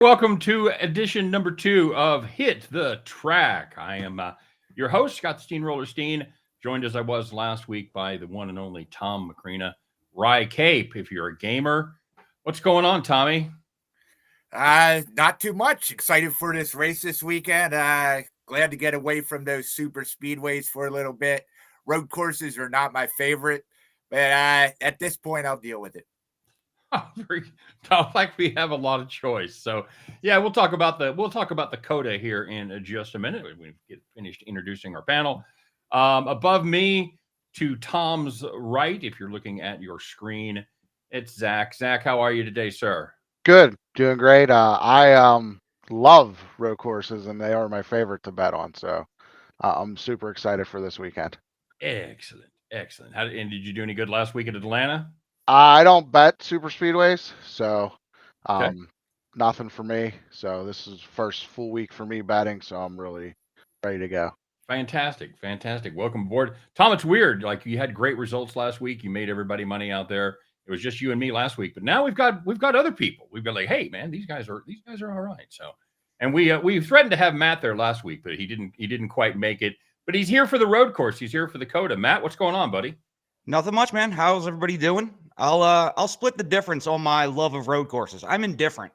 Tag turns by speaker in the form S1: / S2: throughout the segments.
S1: Welcome to edition number 2 of Hit the Track. I am your host, Scott Steamroller Steen, joined as I was last week by the one and only Tom Macrina. Rye Cape, if you're a gamer. What's going on, Tommy?
S2: Not too much. Excited for this race this weekend. Glad to get away from those super speedways for a little bit. Road courses are not my favorite, but at this point, I'll deal with it.
S1: Not like we have a lot of choice. So, yeah, we'll talk about the coda here in just a minute. We get finished introducing our panel. Above me, to Tom's right, if you're looking at your screen, it's Zach. Zach, how are you today, sir?
S3: Good, doing great. I love road courses, and they are my favorite to bet on. So I'm super excited for this weekend.
S1: Excellent, excellent. And did you do any good last week at Atlanta?
S3: I don't bet super speedways, so
S1: Okay.
S3: nothing for me. So this is first full week for me betting, so I'm really ready to go.
S1: Fantastic, fantastic. Welcome aboard, Tom. It's weird. Like you had great results last week. You made everybody money out there. It was just you and me last week, but now we've got other people. We've got like, hey man, these guys are all right. So, and we threatened to have Matt there last week, but he didn't quite make it. But he's here for the road course. He's here for the coda. Matt, what's going on, buddy?
S4: Nothing much, man. How's everybody doing? I'll split the difference on my love of road courses. I'm indifferent.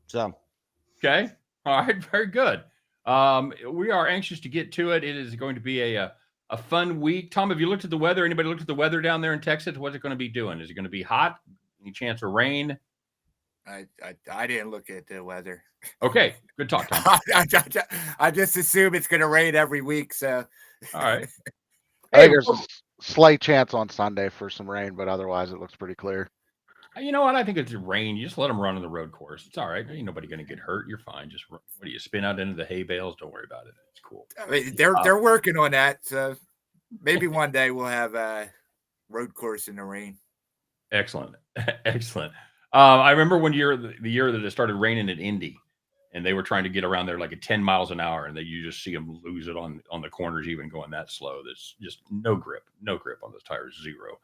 S4: So
S1: okay, all right, very good. We are anxious to get to it. It is going to be a fun week. Tom, have you looked at the weather? Anybody looked at the weather down there in Texas? What's it going to be doing? Is it going to be hot? Any chance of rain?
S2: I didn't look at the weather.
S1: Okay, good talk, Tom.
S2: I just assume it's going to rain every week. So,
S1: all right.
S3: I think there's a slight chance on Sunday for some rain, but otherwise it looks pretty clear.
S1: You know what? I think it's rain. You just let them run on the road course. It's all right. Ain't nobody going to get hurt. You're fine. Just what do you spin out into the hay bales? Don't worry about it. It's cool.
S2: I mean, they're working on that. So maybe one day we'll have a road course in the rain.
S1: Excellent, excellent. I remember the year that it started raining at Indy, and they were trying to get around there like at 10 miles an hour, and you just see them lose it on the corners, even going that slow. There's just no grip on those tires, zero.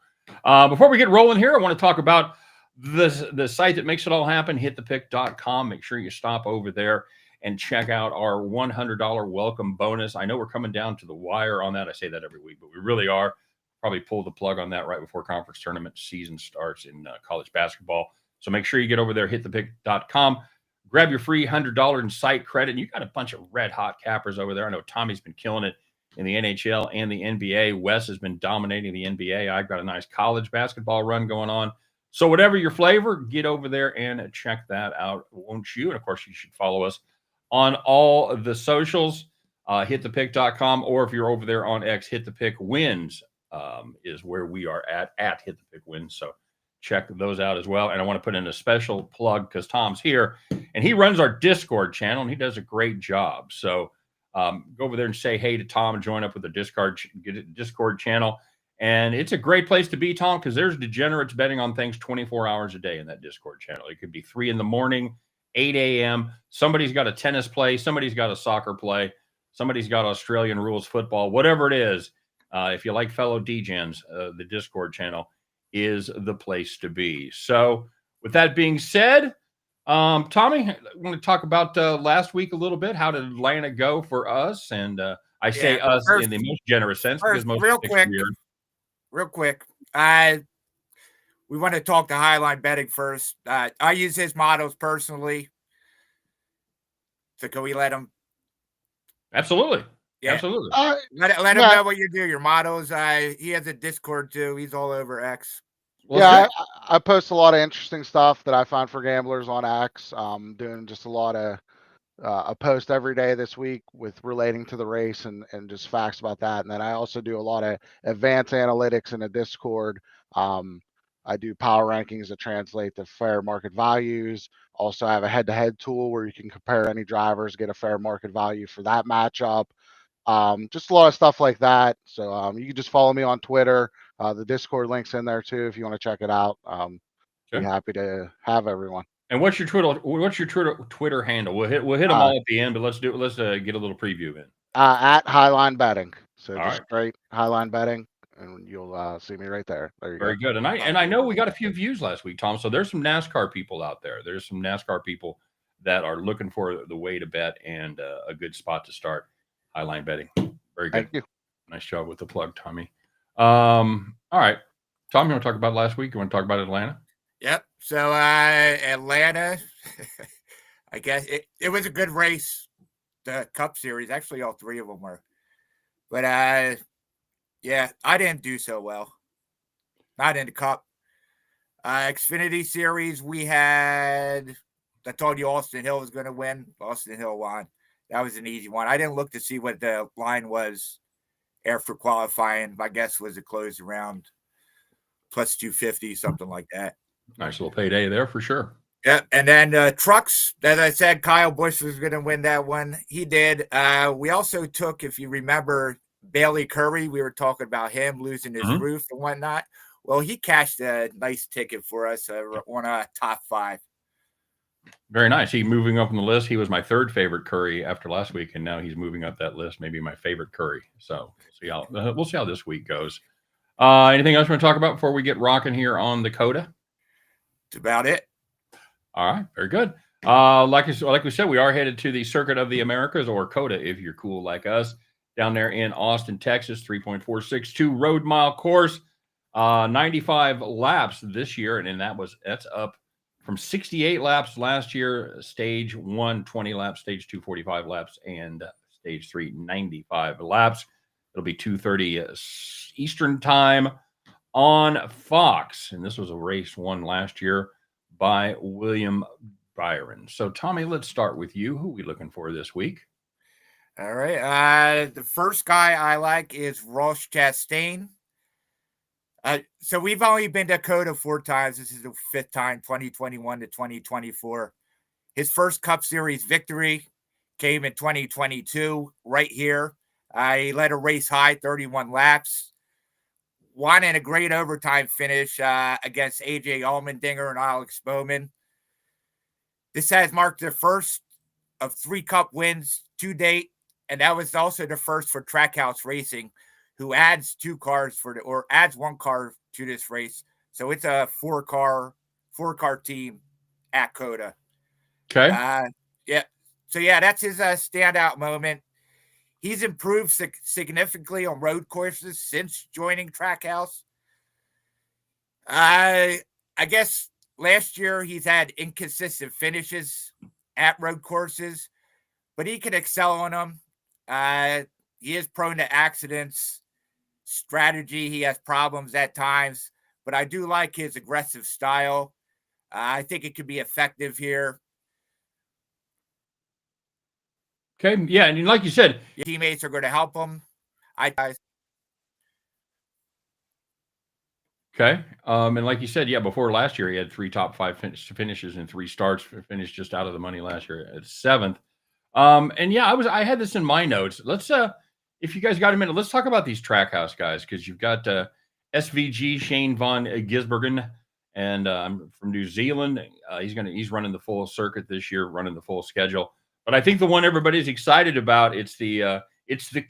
S1: Before we get rolling here, I want to talk about the site that makes it all happen, hitthepick.com. Make sure you stop over there and check out our $100 welcome bonus. I know we're coming down to the wire on that. I say that every week, but we really are. Probably pull the plug on that right before conference tournament season starts in college basketball. So make sure you get over there, hitthepick.com. Grab your free $100 in site credit. And you got a bunch of red hot cappers over there. I know Tommy's been killing it in the NHL and the NBA. Wes has been dominating the NBA. I've got a nice college basketball run going on. So whatever your flavor, get over there and check that out, won't you? And, of course, you should follow us on all of the socials, hitthepick.com, or if you're over there on X, hitthepick.wins is where we are at hitthepick.wins. So check those out as well. And I want to put in a special plug because Tom's here, and he runs our Discord channel, and he does a great job. So go over there and say hey to Tom and join up with the Discord channel. And it's a great place to be, Tom, because there's degenerates betting on things 24 hours a day in that Discord channel. It could be 3 a.m, 8 a.m. Somebody's got a tennis play. Somebody's got a soccer play. Somebody's got Australian rules football, whatever it is. If you like fellow degens, the Discord channel is the place to be. So with that being said, Tommy, I want to talk about last week a little bit. How did Atlanta go for us? And I say us in the most generous sense because most
S2: real quick. We want to talk to Highline Betting first. I use his models personally. So can we let him?
S1: Absolutely. Yeah. Absolutely.
S2: Let him know what you do. Your models. He has a Discord too. He's all over X.
S3: Well, yeah, I post a lot of interesting stuff that I find for gamblers on X. Doing just a lot of a post every day this week with relating to the race and just facts about that. And then I also do a lot of advanced analytics in a Discord. I do power rankings that translate to fair market values. Also, I have a head-to-head tool where you can compare any drivers, get a fair market value for that matchup. Just a lot of stuff like that. So you can just follow me on Twitter. The Discord link's in there too if you want to check it out. Be happy to have everyone.
S1: And what's your Twitter handle? We'll hit them all at the end, but let's get a little preview in.
S3: At Highline Betting. So
S1: all
S3: just straight Highline Betting, and you'll see me right there. There you
S1: go. Very good. And I know we got a few views last week, Tom. So there's some NASCAR people out there. There's some NASCAR people that are looking for the way to bet and a good spot to start highline betting. Very good.
S3: Thank you.
S1: Nice job with the plug, Tommy. All right. Tom, you want to talk about last week? You want to talk about Atlanta?
S2: Yep. So Atlanta, I guess it was a good race. The Cup Series, actually, all three of them were. But yeah, I didn't do so well. Not in the Cup. Xfinity Series, we had. I told you Austin Hill was going to win. Austin Hill won. That was an easy one. I didn't look to see what the line was after qualifying. My guess was it closed around plus 250, something like that.
S1: Nice little payday there for sure.
S2: Yep. And then trucks, as I said, Kyle Busch was going to win that one. He did. We also took, if you remember, Bailey Curry. We were talking about him losing his roof and whatnot. Well, he cashed a nice ticket for us on a top 5.
S1: Very nice. He moving up on the list. He was my third favorite Curry after last week, and now he's moving up that list. Maybe my favorite Curry. So we'll see how this week goes. Anything else you want to talk about before we get rocking here on the Coda?
S2: That's about it. All
S1: right, very good. Like we said, we are headed to the Circuit of the Americas, or COTA if you're cool like us, down there in Austin, Texas. 3.462 road mile course, 95 laps this year, and that's up from 68 laps last year. Stage 1, 20 laps, stage 2, 45 laps, and stage 3, 95 laps. It'll be 2:30 Eastern time on Fox, and this was a race won last year by William Byron. So, Tommy, let's start with you. Who are we looking for this week?
S2: All right. The first guy I like is Ross Chastain. So we've only been to COTA 4 times. This is the 5th time, 2021 to 2024. His first Cup Series victory came in 2022, right here. He led a race high, 31 laps. Won in a great overtime finish against AJ Allmendinger and Alex Bowman. This has marked the first of 3 Cup wins to date, and that was also the first for Trackhouse Racing, who adds 2 cars adds 1 car to this race. So it's a 4-car team at COTA.
S1: Okay.
S2: Yeah. So yeah, that's his standout moment. He's improved significantly on road courses since joining Trackhouse. I guess last year he's had inconsistent finishes at road courses, but he can excel on them. He is prone to accidents. Strategy, he has problems at times, but I do like his aggressive style. I think it could be effective here.
S1: Okay, yeah, and like you said,
S2: your teammates are going to help him.
S1: Okay, and like you said, yeah, before last year he had 3 top 5 finishes and 3 starts. Finished just out of the money last year at 7th. And yeah, I had this in my notes. Let's if you guys got a minute, let's talk about these Trackhouse guys, because you've got SVG Shane von Gisbergen, and from New Zealand. He's running the full circuit this year, running the full schedule. But I think the one everybody's excited about, it's the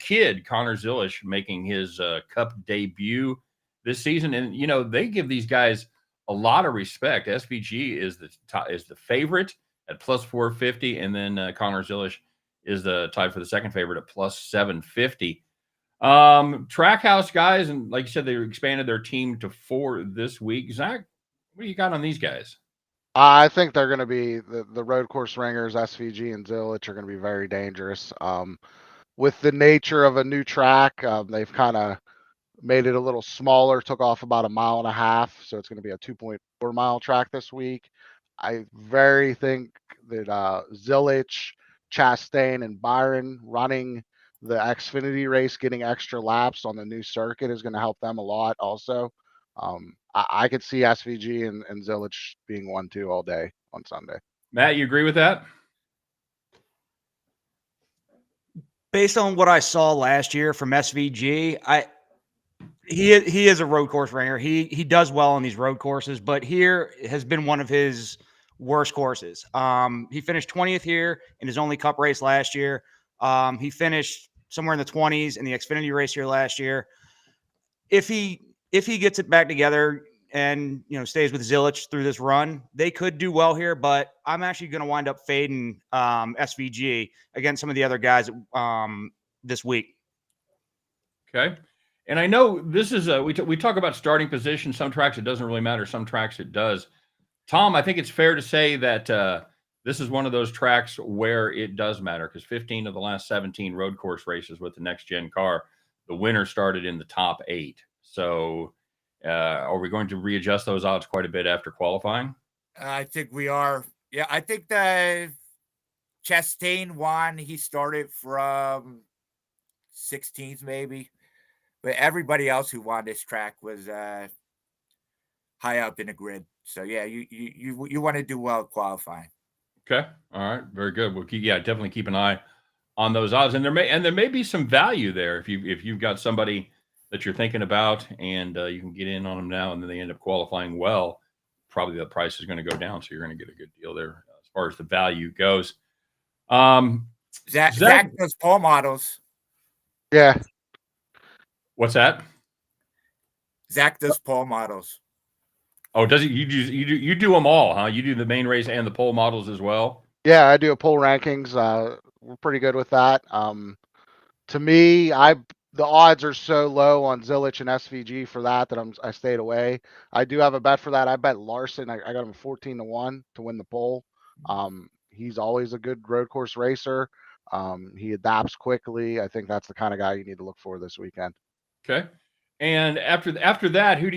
S1: kid Connor Zilisch making his Cup debut this season, and they give these guys a lot of respect. SVG is the favorite at plus 450, and then Connor Zilisch is the tied for the second favorite at plus 750. Trackhouse guys, and like you said, they expanded their team to 4 this week. Zach, what do you got on these guys?
S3: I think they're going to be the road course ringers. SVG and Zilisch are going to be very dangerous. With the nature of a new track, they've kind of made it a little smaller, took off about 1.5 miles, so it's going to be a 2.4 mile track this week. I very think that Zilisch, Chastain, and Byron running the Xfinity race, getting extra laps on the new circuit is going to help them a lot also. I could see SVG and Zilisch being 1-2 all day on Sunday.
S1: Matt, you agree with that?
S4: Based on what I saw last year from SVG, he is a road course ringer. He does well on these road courses, but here has been one of his worst courses. He finished 20th here in his only Cup race last year. He finished somewhere in the 20s in the Xfinity race here last year. If he gets it back together, and stays with Zilich through this run, they could do well here. But I'm actually going to wind up fading SVG against some of the other guys this week.
S1: Okay. And I know this is we talk about starting position. Some tracks it doesn't really matter. Some tracks it does. Tom, I think it's fair to say that this is one of those tracks where it does matter, because 15 of the last 17 road course races with the next gen car, the winner started in the top 8. So are we going to readjust those odds quite a bit after qualifying?
S2: I think we are. Yeah, I think that Chastain won. He started from 16th maybe. But everybody else who won this track was high up in the grid. So yeah, you want to do well qualifying.
S1: Okay, all right, very good. We'll definitely keep an eye on those odds, and there may be some value there if you've got somebody that you're thinking about, and you can get in on them now, and then they end up qualifying well. Probably the price is going to go down, so you're going to get a good deal there as far as the value goes.
S2: Zach does pole models.
S3: Yeah.
S1: What's that?
S2: Zach does pole models.
S1: Oh, does it? You do them all, huh? You do the main race and the pole models as well?
S3: Yeah, I do a poll rankings. We're pretty good with that. To me, the odds are so low on Zilich and SVG for that I stayed away. I do have a bet for that. I bet Larson. I got him 14-1 to win the pole. He's always a good road course racer. He adapts quickly. I think that's the kind of guy you need to look for this weekend.
S1: Okay. And after that, who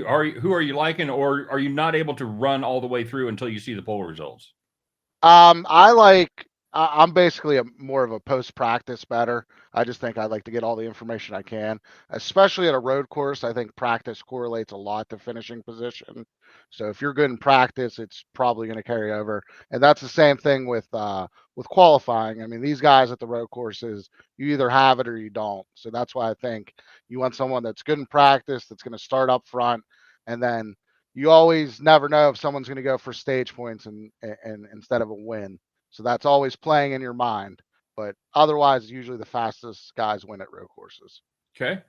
S1: are you liking, or are you not able to run all the way through until you see the poll results?
S3: I'm basically more of a post-practice better. I just think I'd like to get all the information I can, especially at a road course. I think practice correlates a lot to finishing position. So if you're good in practice, it's probably going to carry over. And that's the same thing with qualifying. I mean, these guys at the road courses, you either have it or you don't. So that's why I think you want someone that's good in practice, that's going to start up front, and then you always never know if someone's going to go for stage points and instead of a win. So that's always playing in your mind. But otherwise, usually the fastest guys win at road courses.
S1: Okay.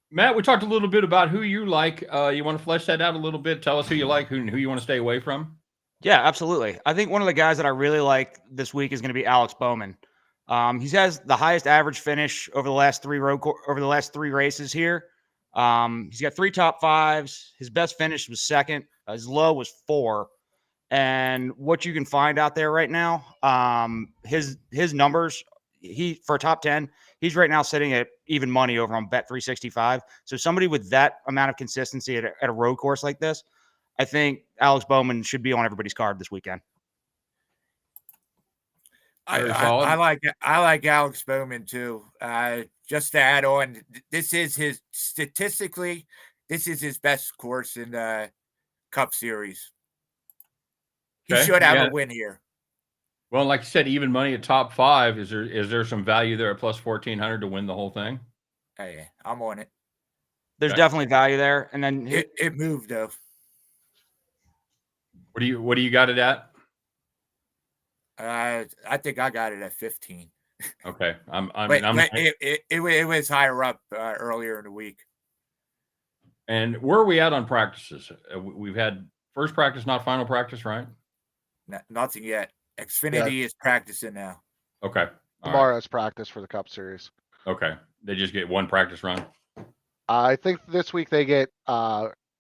S1: Matt, we talked a little bit about who you like. You want to flesh that out a little bit? Tell us who you like, who you want to stay away from.
S4: Yeah, absolutely. I think one of the guys that I really like this week is going to be Alex Bowman. He has the highest average finish over the last three races here. He's got 3 top 5s. His best finish was 2nd. His low was 4. And what you can find out there right now, his numbers, for a top 10, he's right now sitting at even money over on Bet365. So somebody with that amount of consistency at a road course like this, I think Alex Bowman should be on everybody's card this weekend.
S2: I like Alex Bowman too. Just to add on, this is his best course in the Cup Series. He should have a win here.
S1: Well, like you said, even money at top 5. Is there some value there at plus 1,400 to win the whole thing?
S2: Hey, I'm on it.
S4: There's definitely value there, and then
S2: it moved though.
S1: What do you got it at?
S2: I think I got it at 15.
S1: Okay,
S2: it was higher up earlier in the week.
S1: And where are we at on practices? We've had first practice, not final practice, right?
S2: Nothing yet. Xfinity is practicing now.
S1: Okay.
S3: Tomorrow's practice for the Cup Series.
S1: Okay. They just get one practice run?
S3: I think this week they get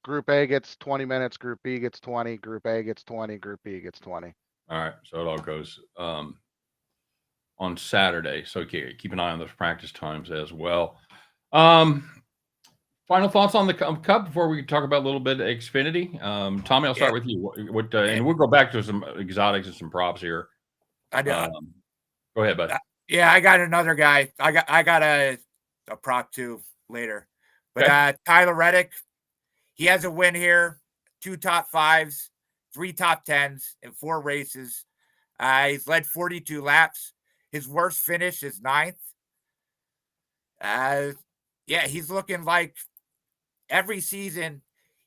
S3: Group A gets 20 minutes, Group B gets 20, Group A gets 20, Group B gets 20.
S1: All right. So it all goes on Saturday. So keep an eye on those practice times as well. Final thoughts on the Cup before we talk about a little bit of Xfinity. Tommy, I'll start with you. And we'll go back to some exotics and some props here.
S2: I know.
S1: Go ahead, bud.
S2: I got another guy. I got a prop too later. But Tyler Reddick, he has a win here. 2 top 5s, 3 top 10s in 4 races. He's led 42 laps. His worst finish is 9th. He's looking like every season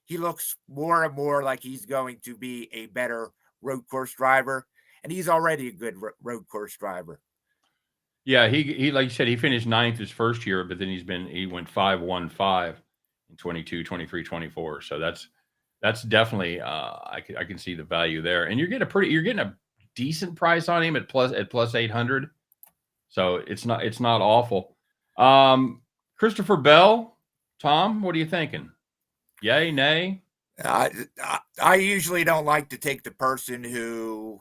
S2: he looks more and more like he's going to be a better road course driver, and he's already a good road course driver.
S1: Yeah, he like you said, he finished 9th his first year, but then he went 5-1-5 in 22, 23, 24. So that's That's definitely I can see the value there, and you're getting a decent price on him at plus 800, so it's not awful. Christopher Bell, Tom, what are you thinking? Yay, nay?
S2: I usually don't like to take the person who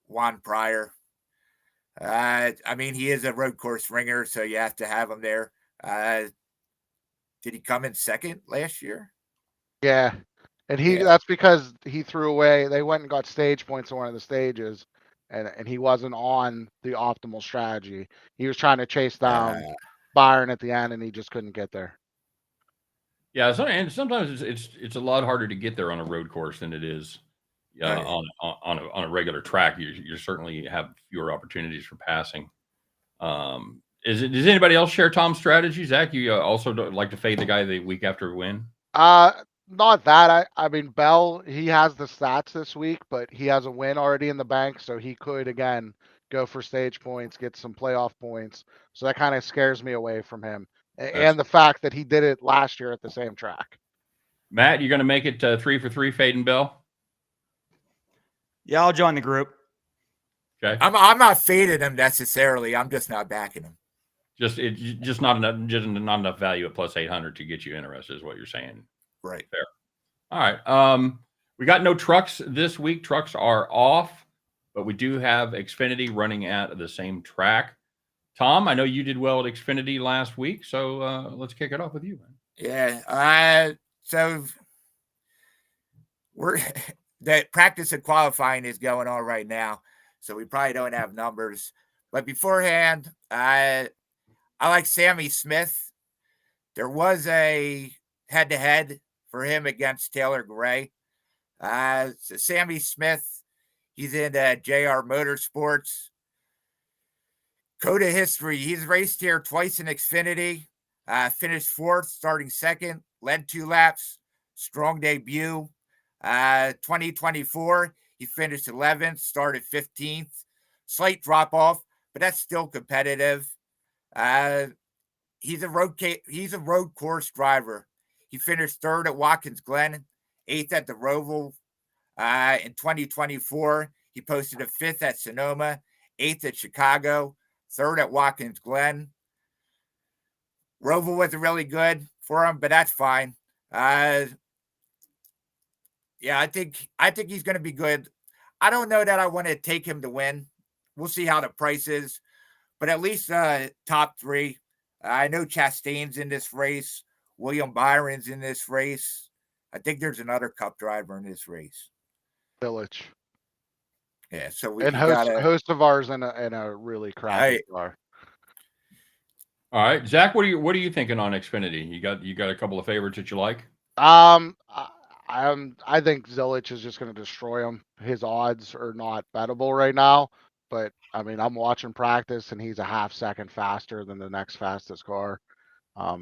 S2: won prior. I mean, he is a road course ringer, so you have to have him there. Did he come in second last year?
S3: Yeah. And
S2: Yeah.
S3: that's because he threw away, they went and got stage points on one of the stages, and he wasn't on the optimal strategy. He was trying to chase down Byron at the end, and he just couldn't get there.
S1: Yeah, and sometimes it's a lot harder to get there on a road course than it is on a regular track. You certainly have fewer opportunities for passing. Does anybody else share Tom's strategy? Zach, you also don't like to fade the guy the week after a win?
S3: Not that. I mean, Bell, he has the stats this week, but he has a win already in the bank, so he could again go for stage points, get some playoff points. So that kind of scares me away from him, and the fact that he did it last year at the same track.
S1: Matt, you're going to make it 3 for 3, fade and Bell?
S4: Yeah, I'll join the group.
S1: Okay.
S2: I'm not fading him necessarily. I'm just not backing him.
S1: Just not enough value at plus 800 to get you interested, is what you're saying.
S2: Right.
S1: Fair. All right. We got no trucks this week. Trucks are off, but we do have Xfinity running at the same track. Tom, I know you did well at Xfinity last week, so let's kick it off with you, man.
S2: Yeah. So the practice and qualifying is going on right now, so we probably don't have numbers. But beforehand, I like Sammy Smith. There was a head-to-head for him against Taylor Gray. So Sammy Smith, he's in JR Motorsports. Coda history, he's raced here twice in Xfinity, finished fourth, starting second, led 2 laps, strong debut. 2024, he finished 11th, started 15th, slight drop off, but that's still competitive. He's a road course driver. He finished 3rd at Watkins Glen, 8th at the Roval. In 2024, he posted a 5th at Sonoma, 8th at Chicago, 3rd at Watkins Glen. Roval wasn't really good for him, but that's fine. Yeah, I think he's going to be good. I don't know that I want to take him to win. We'll see how the price is, but at least top 3. I know Chastain's in this race. William Byron's in this race. I think there's another Cup driver in this race.
S3: Village.
S2: Yeah, so
S3: host of ours in a really crappy car.
S1: All right, Zach, what are you thinking on Xfinity? You got a couple of favorites that you like?
S3: I think Zilich is just going to destroy him. His odds are not bettable right now, but I mean, I'm watching practice and he's a half second faster than the next fastest car.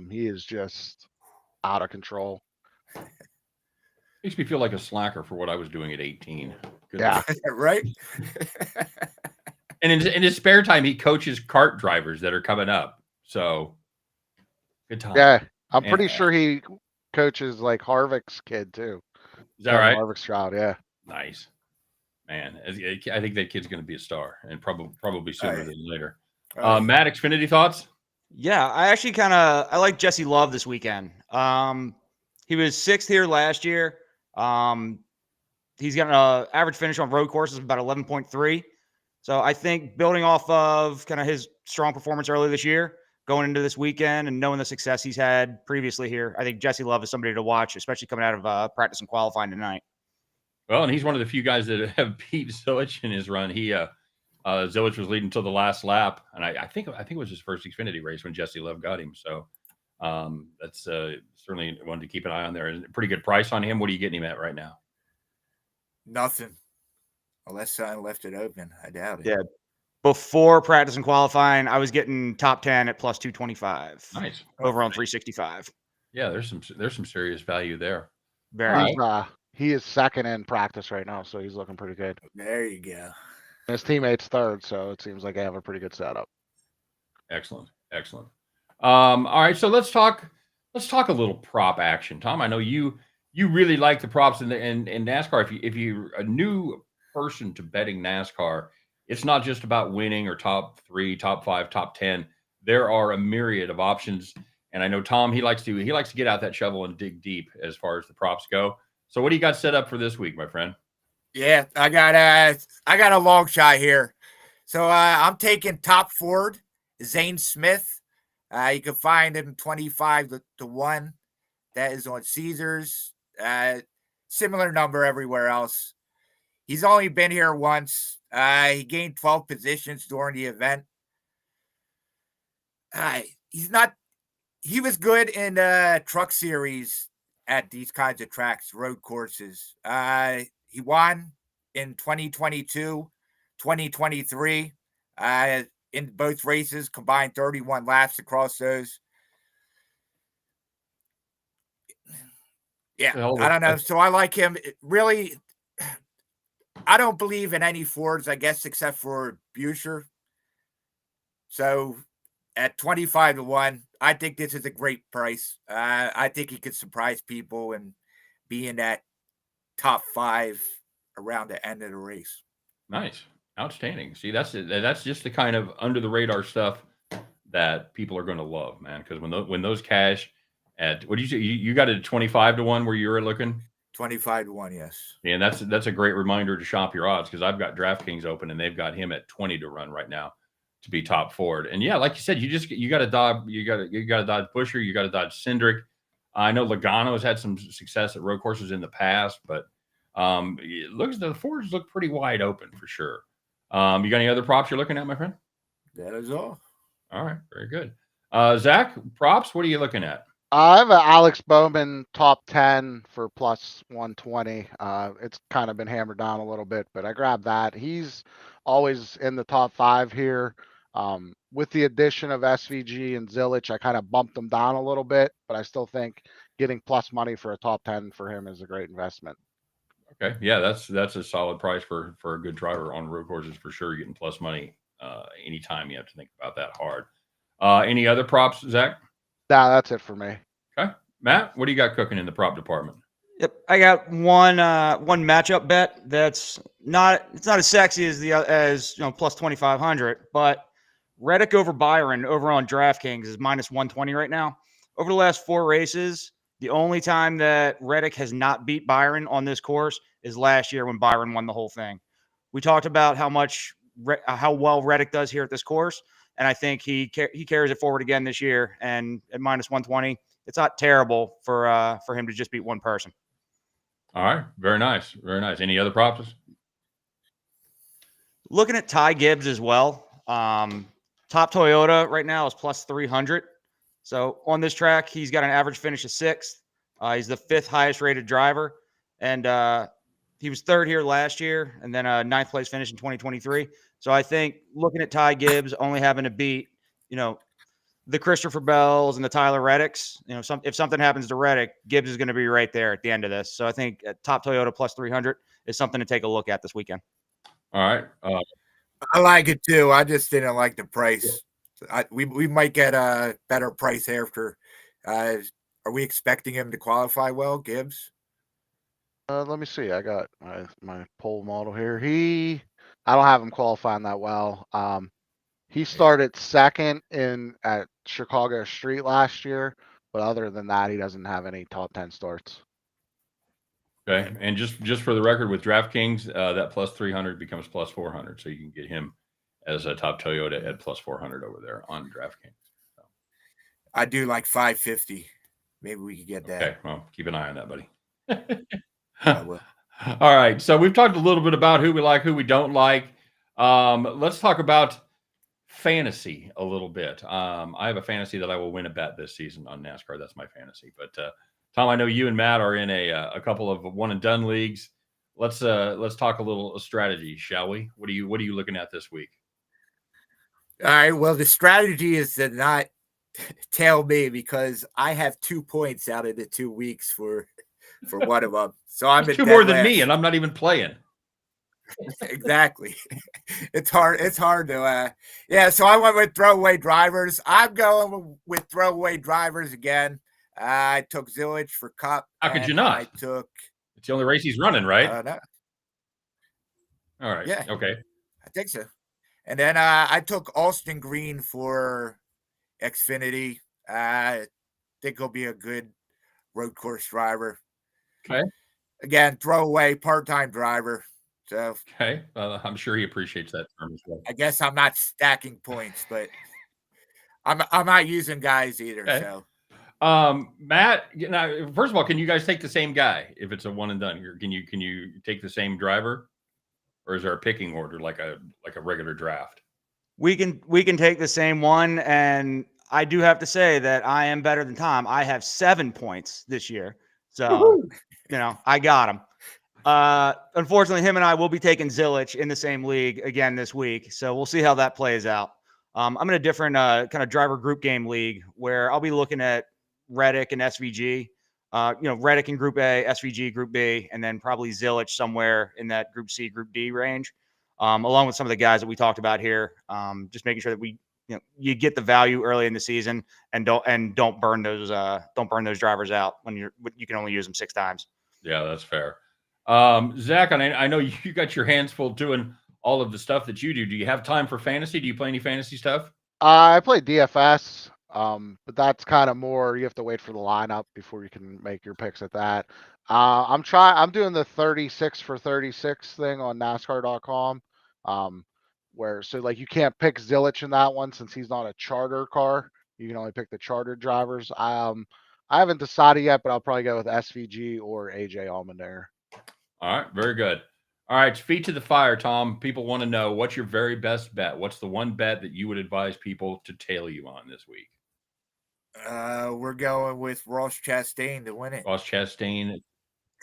S3: He is just out of control.
S1: Makes me feel like a slacker for what I was doing at 18.
S3: Yeah,
S2: right.
S1: And in his spare time, he coaches kart drivers that are coming up. So good time.
S3: Yeah, I'm pretty sure he coaches like Harvick's kid too.
S1: Is that right?
S3: Harvick's child, yeah.
S1: Nice, man. I think that kid's going to be a star, and probably sooner than later. Matt, Xfinity thoughts?
S4: Yeah, I actually I like Jesse Love this weekend. He was 6th here last year. He's got an average finish on road courses of about 11.3. So I think building off of kind of his strong performance earlier this year, going into this weekend and knowing the success he's had previously here, I think Jesse Love is somebody to watch, especially coming out of practice and qualifying tonight.
S1: Well, and he's one of the few guys that have beat Zilich in his run. Zilich was leading until the last lap, and I think it was his first Xfinity race when Jesse Love got him. So that's certainly one to keep an eye on there. And a pretty good price on him. What are you getting him at right now?
S2: Nothing. Unless I left it open. I doubt it.
S4: Yeah. Before practice and qualifying, I was getting top 10 at plus 225.
S1: Nice.
S4: Over on 365.
S1: Yeah, there's some serious value there.
S4: Very.
S3: He is second in practice right now, so he's looking pretty good.
S2: There you go.
S3: His teammate's 3rd, so it seems like they have a pretty good setup.
S1: Excellent. All right, so let's talk a little prop action. Tom, I know you you really like the props in NASCAR. If you're a new person to betting NASCAR, it's not just about winning or top 3, top 5, top 10. There are a myriad of options. And I know Tom, he likes to get out that shovel and dig deep as far as the props go. So what do you got set up for this week, my friend?
S2: Yeah, I got a long shot here. So I'm taking top Ford, Zane Smith. You can find him 25 to 1. That is on Caesars. Similar number everywhere else. He's only been here once. He gained 12 positions during the event. He was good in truck series at these kinds of tracks, road courses. He won in 2022, 2023. In both races, combined 31 laps across those. Yeah, I don't know. So I like him. Really, I don't believe in any Fords, I guess, except for Buescher. So at 25 to 1, I think this is a great price. I think he could surprise people and be in that top 5 around the end of the race.
S1: Nice. Outstanding. See, that's just the kind of under the radar stuff that people are going to love, man. Because when those cash at, what do you say? You got it at 25 to 1 where you were looking?
S2: 25 to 1, yes.
S1: Yeah, and that's a great reminder to shop your odds, because I've got DraftKings open and they've got him at 20 to run right now to be top Ford. And yeah, like you said, you got to dodge Buescher, you got to dodge Cindric. I know Logano's had some success at road courses in the past, but it looks, the Fords look pretty wide open for sure. You got any other props you're looking at, my friend?
S2: That is all.
S1: All right, very good. Zach, props, what are you looking at?
S3: I have an Alex Bowman top 10 for plus 120. It's kind of been hammered down a little bit, but I grabbed that. He's always in the top 5 here. With the addition of SVG and Zilich, I kind of bumped them down a little bit, but I still think getting plus money for a top 10 for him is a great investment.
S1: Okay, yeah, that's a solid price for a good driver on road courses for sure. You're getting plus money anytime you have to think about that hard. Any other props, Zach?
S3: Nah, that's it for me.
S1: Okay, Matt, what do you got cooking in the prop department?
S4: Yep, I got one matchup bet that's not as sexy as plus 2,500, but Reddick over Byron over on DraftKings is minus 120 right now. Over the last 4 races, the only time that Reddick has not beat Byron on this course is last year when Byron won the whole thing. We talked about how well Reddick does here at this course, and I think he carries it forward again this year. And at minus 120, it's not terrible for him to just beat one person.
S1: All right, very nice, very nice. Any other props?
S4: Looking at Ty Gibbs as well. Top Toyota right now is plus 300. So on this track, he's got an average finish of 6th. He's the 5th highest rated driver, and he was 3rd here last year, and then a 9th place finish in 2023. So I think looking at Ty Gibbs only having to beat, the Christopher Bells and the Tyler Reddicks, if something happens to Reddick, Gibbs is going to be right there at the end of this. So I think top Toyota plus 300 is something to take a look at this weekend.
S1: All right.
S2: I like it too. I just didn't like the price. We might get a better price after. Are we expecting him to qualify well, Gibbs?
S3: Let me see. I got my pole model here. I don't have him qualifying that well. He started 2nd at Chicago Street last year, but other than that, he doesn't have any top 10 starts.
S1: Okay, and just for the record, with DraftKings, that plus 300 becomes plus 400, so you can get him as a top Toyota at plus 400 over there on DraftKings. So.
S2: I do like 550. Maybe we could get that.
S1: Okay, well, keep an eye on that, buddy.
S2: I will.
S1: All right, so we've talked a little bit about who we like, who we don't like. Let's talk about fantasy a little bit. I have a fantasy that I will win a bet this season on NASCAR. That's my fantasy. But Tom, I know you and Matt are in a couple of one and done leagues. Let's talk a little strategy, shall we? What are you looking at this week?
S2: All right. Well, the strategy is to not tell me, because I have 2 points out of the 2 weeks for one of them. So I'm
S1: That's 2 more than me, and I'm not even playing.
S2: Exactly. It's hard to so I went with throwaway drivers. I'm going with throwaway drivers again. I took Zilich for Cup.
S1: How could you
S2: and
S1: not?
S2: I took.
S1: It's the only race he's running,
S2: I
S1: right?
S2: don't know.
S1: All right.
S2: Yeah.
S1: Okay.
S2: I think so. And then I took Alston Green for Xfinity. I think he'll be a good road course driver.
S1: Okay.
S2: Again, throwaway part-time driver. So
S1: Okay. I'm sure he appreciates that term as well.
S2: I guess I'm not stacking points, but I'm not using guys either.
S1: Okay.
S2: So
S1: Matt, first of all, can you guys take the same guy if it's a one and done here? Can you take the same driver, or is there a picking order like a regular draft?
S4: We can take the same one, and I do have to say that I am better than Tom. I have 7 points this year, so I got him. Unfortunately, him and I will be taking Zilich in the same league again this week, so we'll see how that plays out. I'm in a different kind of driver group game league where I'll be looking at Reddick and SVG. Reddick in Group A, SVG Group B, and then probably Zilich somewhere in that Group C, Group D range, along with some of the guys that we talked about here. Just making sure that you get the value early in the season and don't burn those drivers out when you can only use them 6 times.
S1: Yeah, that's fair. Zach, I know you got your hands full doing all of the stuff that you do. Do you have time for fantasy? Do you play any fantasy stuff?
S3: I play DFS, but that's kind of more. You have to wait for the lineup before you can make your picks at that. I'm doing the 36 for 36 thing on NASCAR.com, where like you can't pick Zilich in that one since he's not a charter car. You can only pick the charter drivers. I haven't decided yet, but I'll probably go with SVG or AJ Allmendinger.
S1: All right, very good. All right, feet to the fire, Tom. People want to know, what's your very best bet? What's the one bet that you would advise people to tail you on this week?
S2: we're going with Ross Chastain to win it.
S1: Ross Chastain.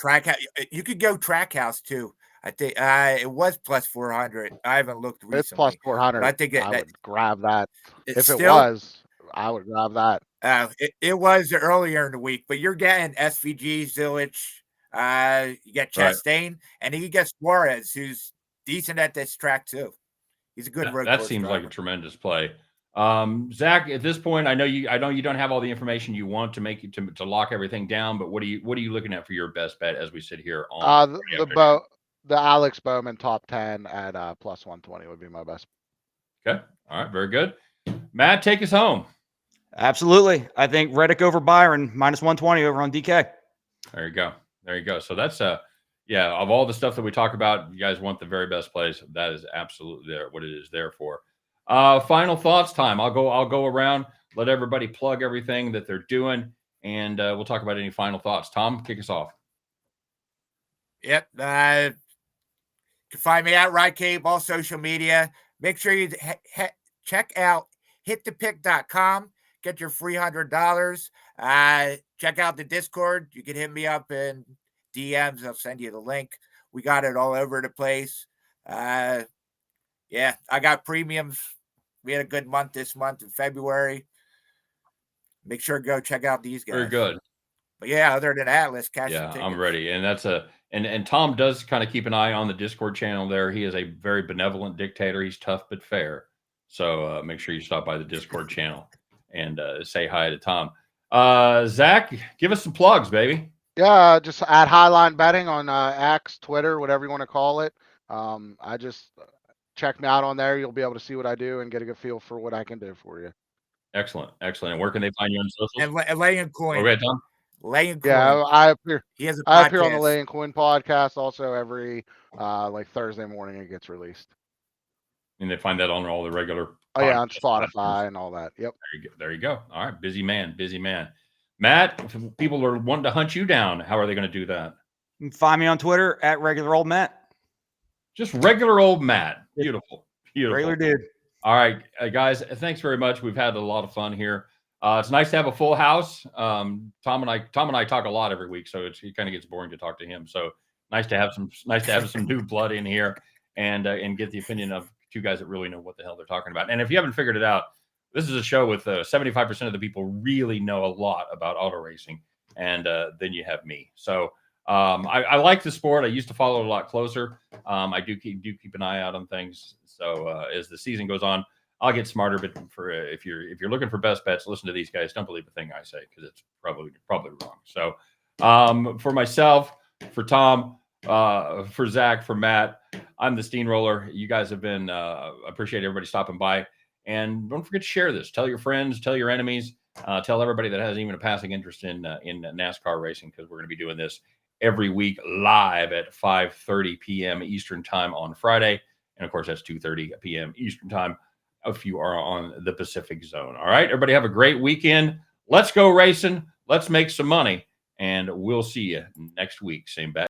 S2: Trackhouse. You could go Trackhouse too. I think it was plus 400. I haven't looked recently.
S3: It's plus 400.
S2: I think
S3: I would grab that. If
S2: still,
S3: it was, I would grab that.
S2: It was earlier in the week, but you're getting SVG, Zilich. You get Chastain, right. And he gets Suarez, who's decent at this track too. He's a good road.
S1: That seems like a tremendous play. Zach, at this point, I know you don't have all the information you want to make it to lock everything down, but what are you looking at for your best bet as we sit here on
S3: the Alex Bowman top 10 at plus 120 would be my best.
S1: Okay. All right. Very good. Matt, take us home.
S4: Absolutely. I think Reddick over Byron, minus 120 over on DK.
S1: There you go. So that's of all the stuff that we talk about, you guys want the very best plays. That is absolutely what it is there for. Final thoughts time. I'll go around, let everybody plug everything that they're doing, and we'll talk about any final thoughts. Tom, kick us off.
S2: Yep. You can find me at RideCape, all social media. Make sure you check out hitthepick.com. Get your free $100. Check out the Discord. You can hit me up in DMs. I'll send you the link. We got it all over the place. I got premiums. We had a good month this month in February. Make sure to go check out these guys.
S1: Very good.
S2: But yeah, other than that, let's cash the tickets.
S1: I'm ready. And that's and Tom does kind of keep an eye on the Discord channel there. He is a very benevolent dictator. He's tough but fair. So make sure you stop by the Discord channel and say hi to Tom. Zach, give us some plugs, baby.
S3: Yeah, just at Highline Betting on X, Twitter, whatever you want to call it. I just check me out on there. You'll be able to see what I do and get a good feel for what I can do for you.
S1: Excellent. And where can they find you on socials?
S2: And Laying Coin.
S1: Okay, Tom.
S2: Laying Coin.
S3: Yeah, I appear.
S2: He has a
S3: I appear on the Laying Coin podcast also every Thursday morning. It gets released.
S1: And they find that on all the regular.
S3: Oh yeah, on Spotify and all that. Yep.
S1: There you go. All right, busy man. Matt, if people are wanting to hunt you down, how are they going to do that?
S4: You can find me on Twitter at regular old Matt.
S1: Just regular old Matt. Beautiful.
S4: Regular dude.
S1: All right, guys. Thanks very much. We've had a lot of fun here. It's nice to have a full house. Tom and I talk a lot every week, so it kind of gets boring to talk to him. So nice to have some new blood in here and get the opinion of two guys that really know what the hell they're talking about. And if you haven't figured it out, this is a show with 75% of the people really know a lot about auto racing, and then you have me. So I like the sport. I used to follow it a lot closer. I do keep an eye out on things. So as the season goes on, I'll get smarter. But if you're looking for best bets, listen to these guys. Don't believe a thing I say because it's probably wrong. So for myself, for Tom, for Zach, for Matt, I'm the Steamroller. You guys have been appreciate everybody stopping by, and don't forget to share this. Tell your friends, tell your enemies, tell everybody that has even a passing interest in NASCAR racing, because we're going to be doing this every week live at 5:30 p.m. Eastern time on Friday, and of course that's 2:30 p.m. Eastern time if you are on the Pacific Zone. All right, everybody have a great weekend. Let's go racing. Let's make some money, and we'll see you next week. Same bat.